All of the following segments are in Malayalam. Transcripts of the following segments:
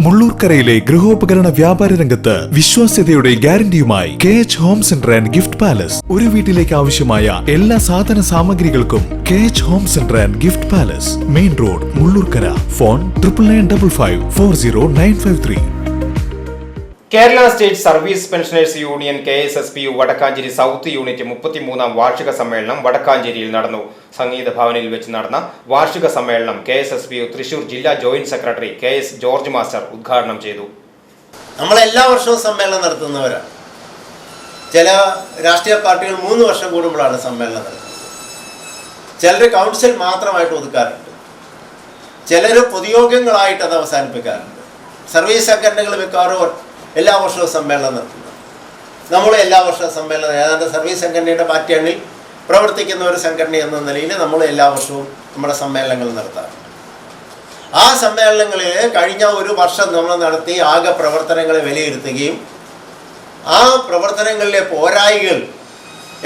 മുള്ളൂർക്കരയിലെ ഗൃഹോപകരണ വ്യാപാര രംഗത്ത് വിശ്വാസ്യതയുടെ ഗ്യാരണ്ടിയുമായി KH home centre and gift palace. ഒരു വീട്ടിലേക്ക് ആവശ്യമായ എല്ലാ സാധന സാമഗ്രികൾക്കും KH home centre and gift palace, main road, Mullurkara. Phone 9955540953. Kerala state service pensioners union KSSPU Vadakkanchery south unit 33-ാം വാർഷിക സമ്മേളനം വടക്കാഞ്ചേരിയിൽ നടന്നു. സംഗീത ഭവനിൽ വെച്ച് നടന്ന വാർഷിക സമ്മേളനം KSSPU തൃശൂർ ജില്ലാ joint secretary KS George master ഉദ്ഘാടനം ചെയ്തു. നമ്മൾ എല്ലാ വർഷവും സമ്മേളനം നടത്തുന്നവരാണ്. ചില രാഷ്ട്രീയ പാർട്ടികൾ 3 വർഷം കൂടുമ്പോഴാണ് സമ്മേളനം നടത്തുന്നത്. ചിലർ കൗൺസിൽ മാത്രമായിട്ട് ഒതുക്കാറുണ്ട്, ചിലർ പൊതുയോഗങ്ങളായിട്ട് അത് അവസാനിപ്പിക്കാറുണ്ട്. സർവീസ് സംഘടനകൾ മിക്കവാറും എല്ലാ വർഷവും സമ്മേളനം നടത്തുന്നു. നമ്മൾ എല്ലാ വർഷവും സമ്മേളനം, ഏതാണ്ട് സർവീസ് സംഘടനയുടെ പാറ്റേണിൽ പ്രവർത്തിക്കുന്ന ഒരു സംഘടന എന്ന നിലയിൽ നമ്മൾ എല്ലാ വർഷവും നമ്മുടെ സമ്മേളനങ്ങൾ നടത്താറുണ്ട്. ആ സമ്മേളനങ്ങളിൽ കഴിഞ്ഞ ഒരു വർഷം നമ്മൾ നടത്തി ആകെ പ്രവർത്തനങ്ങളെ വിലയിരുത്തുകയും ആ പ്രവർത്തനങ്ങളിലെ പോരായ്മകൾ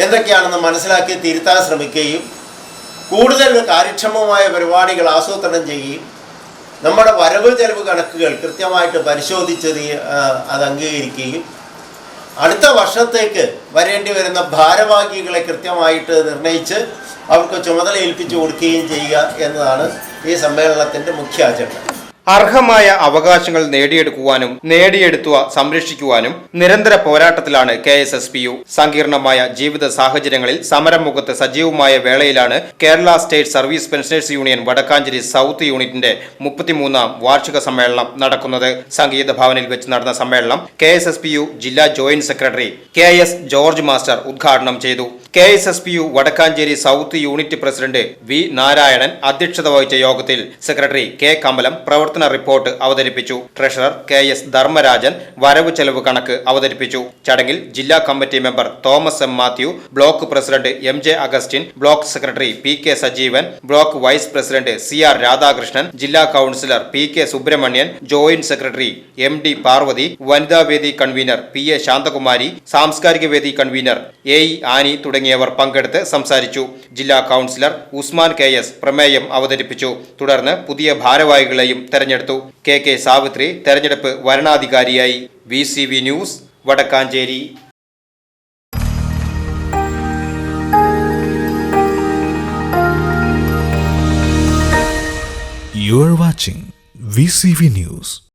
എന്തൊക്കെയാണെന്ന് മനസ്സിലാക്കി തിരുത്താൻ ശ്രമിക്കുകയും കൂടുതൽ കാര്യക്ഷമമായ പരിപാടികൾ ആസൂത്രണം ചെയ്യുകയും നമ്മുടെ വരവ് ചെലവ് കണക്കുകൾ കൃത്യമായിട്ട് പരിശോധിച്ച് അത് അംഗീകരിക്കുകയും അടുത്ത വർഷത്തേക്ക് വരേണ്ടി വരുന്ന ഭാരവാഹികളെ കൃത്യമായിട്ട് നിർണയിച്ച് അവർക്ക് ചുമതല ഏൽപ്പിച്ചു കൊടുക്കുകയും ചെയ്യുക എന്നതാണ് ഈ സമ്മേളനത്തിൻ്റെ മുഖ്യ അജണ്ട. അർഹമായ അവകാശങ്ങൾ നേടിയെടുക്കുവാനും നേടിയെടുത്തുവ സംരക്ഷിക്കുവാനും നിരന്തര പോരാട്ടത്തിലാണ് KSSPU. സങ്കീർണമായ ജീവിത സാഹചര്യങ്ങളിൽ സമരമുഖത്ത് സജീവമായ വേളയിലാണ് Kerala state service pensioners union Vadakkanchery south യൂണിറ്റിന്റെ 33-ാം വാർഷിക സമ്മേളനം നടക്കുന്നത്. സംഗീത ഭവനിൽ വെച്ച് നടന്ന സമ്മേളനം KSSPU ജില്ലാ joint secretary KS George master ഉദ്ഘാടനം ചെയ്തു. KSSPU Vadakkanchery south unit president V Narayanan അധ്യക്ഷത വഹിച്ച യോഗത്തിൽ സെക്രട്ടറി K കമലം പ്രവർത്തന റിപ്പോർട്ട് അവതരിപ്പിച്ചു. ട്രഷറർ KS ധർമ്മരാജൻ വരവ് ചെലവ് കണക്ക് അവതരിപ്പിച്ചു. ചടങ്ങിൽ ജില്ലാ committee member Thomas M Mathew, block president MJ Augustine, block secretary PK Sajeevan, block vice president CR Radhakrishnan, ജില്ലാ councillor PK Subramanian, joint secretary MD Parvathy, വനിതാ വേദി കൺവീനർ PA ശാന്തകുമാരി, സാംസ്കാരിക വേദി കൺവീനർ AE ആനി തുടങ്ങിയവർ പങ്കെടുത്ത് സംസാരിച്ചു. ജില്ലാ കൌൺസിലർ ഉസ്മാൻ KS പ്രമേയം അവതരിപ്പിച്ചു. തുടർന്ന് പുതിയ ഭാരവാഹികളെയും തെരഞ്ഞെടുത്തു. KK സാവിത്രി തെരഞ്ഞെടുപ്പ് വരണാധികാരിയായി. VCV news Vadakkanchery. You are watching VCV News.